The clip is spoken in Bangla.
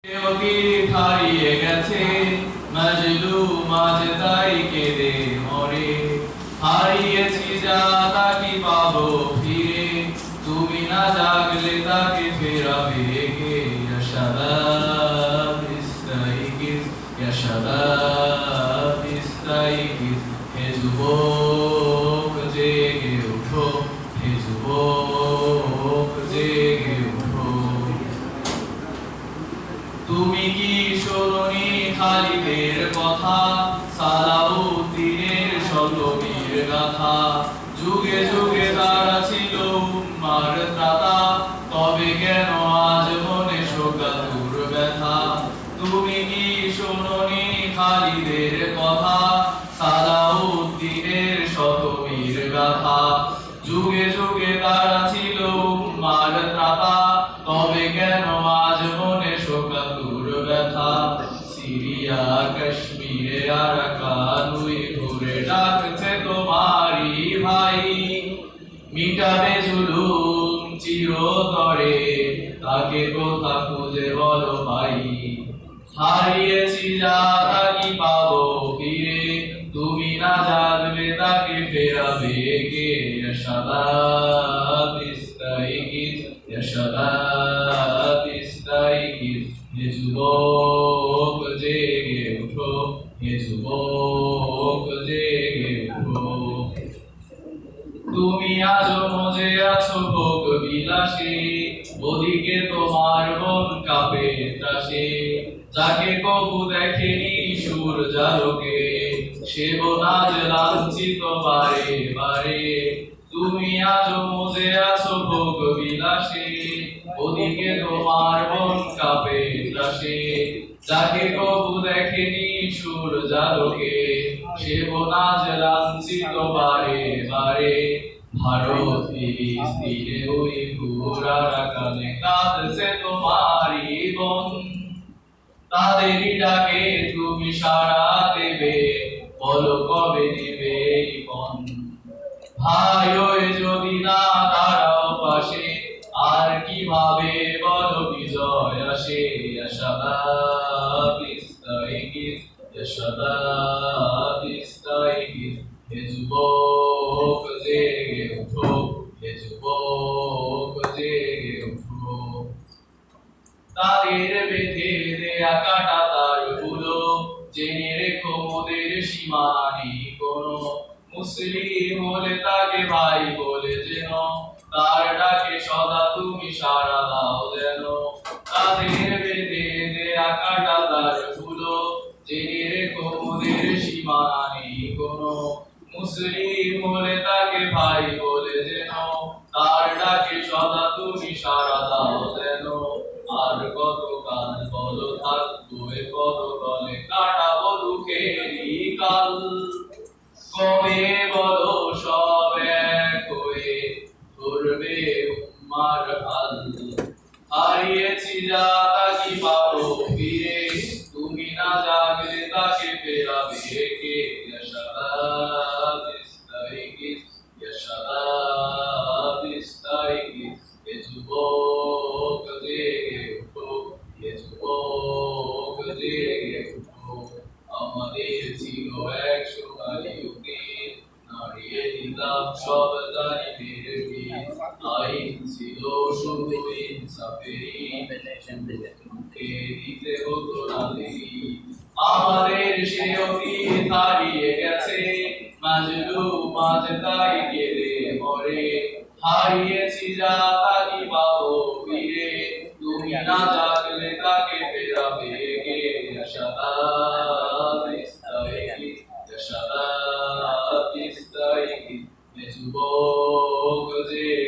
অতীত হারিয়ে গেছে, মাজলুম আজ তাই কেঁদে মরে। হারিয়েছি যা তা কি পাবো ফিরে, তুমি না জাগলে তাকে ফেরাবে কে? ইয়া শাবাব ইস্তাইকিজ, ইয়া শাবাব ইস্তাইকিজ, হে যুবক জেগে ওঠো, হে যুবক জেগে ওঠো। তুমি কি শোনোনি খালিদের কথা, সালাউদ্দিনের শতবীর গাথা? যুগে যুগে তারা ছিল উম্মার ত্রাতা, তবে কেন আজ মনে শোকাতুর ব্যথা? তুমি কি শোনোনি খালিদের কথা, সালাউদ্দিনের শতবীর গাথা? যুগে যুগে তারা ছিল উম্মার ত্রাতা, তবে কেন আজ মনে শোকাতুর ব্যথা? সিরিয়া কাশ্মীরে আরাকানুই ঘুরে ডাকছে তোমারি ভাই, মিটাবে জুলুম চিরতরে, তাকে কোথা খুঁজে বলো ভাই? হারিয়েছি যা তা কি পাবো ফিরে, তুমি না জাগলে তাকে ফেরাবে কে? ইয়া শাবাব ইস্তাইকিজ, ইয়া শাবাব ইস্তাইকিজ, হে যুবক জেগে ওঠো, হে যুবক জেগে ওঠো। তুমি আজও মজে আছো ভোগ বিলাসে, ওদিকে তোমার মন কাঁপে ত্রাসে। যাকে কবু দেখেনি সুর জালকে, সে বোনাজ লাঞ্ছিত বারে বারে। তুমি আজও মজে আছো ভোগ বিলাসে, ওদিকে তোমার মন কাঁপে ত্রাসে। যাকে কবু দেখেনি সুর জালকে, সে বোনাজ লাঞ্ছিত বারে বারে। ভারত ফিলিস্তিনে ওই ঘোড়ারা কানে কাঁদছে তোমারি বোন, তাদেরই ডাকে তুমি সাড়া দেবে, বলো কবে দিবে এই পণ? ভাই ওই যদি না দাঁড়াও পাশে, আর কিভাবে বলো বিজয় আসে? ইয়া শাবাব ইস্তাইকিজ, ইয়া শাবাব ইস্তাইকিজ, হে যুবক জেগে ওঠো, হে যুবক জেগে ওঠো। তাদের বেঁধে দেয়া কাটা তারগুলো, জেনে রেখো মোদের সীমানা নেই কোনো। মুসলিম হলে তাকে ভাই বলে যেন, তার ডাকে সদা তুমি সাড়া দাও যেন। তাদের বেঁধে দেয়া কাটা তারগুলো, জেনে রেখো মোদের সীমানা নেই কোনো। মুসলিম হলে তাকে ভাই বলে যেন, তার ডাকে সদা তুমি সাড়া দাও যেন। আর কত কাল বলো থাকবো এ পদ তলে, কাটাবো দুঃখেরই কাল। কবে বলো সব এক হয়ে ধরবে উম্মার হাল? হারিয়েছি যা তা কি পাবো ফিরে, তুমি না জাগলে তাকে ফেরাবে কে? ইয়া শাবাব ইস্তাইকিজ, ইয়া শাবাব ইস্তাইকিজ, হে যুবক জেগে ওঠো, হে যুবক জেগে ওঠো। আমাদের ছিল এক সোনালী অতীত, নাড়িয়ে দিতাম সব জালিমের ভিত। আইন ছিল শুধু ইনসাফেরই, মুখে দিতে হতো না দেরি। আমাদের সে অতীত হারিয়ে গেছে, মাজলুম আজ তাই কেঁদে মরে। হারিয়েছি যা তা কি পাবো ফিরে, তুমি না জাগলে তাকে ফেরাবে কে? ইয়া শাবাব ইস্তাইকিজ, ইয়া শাবাব ইস্তাইকিজ, হে যুবক জেগে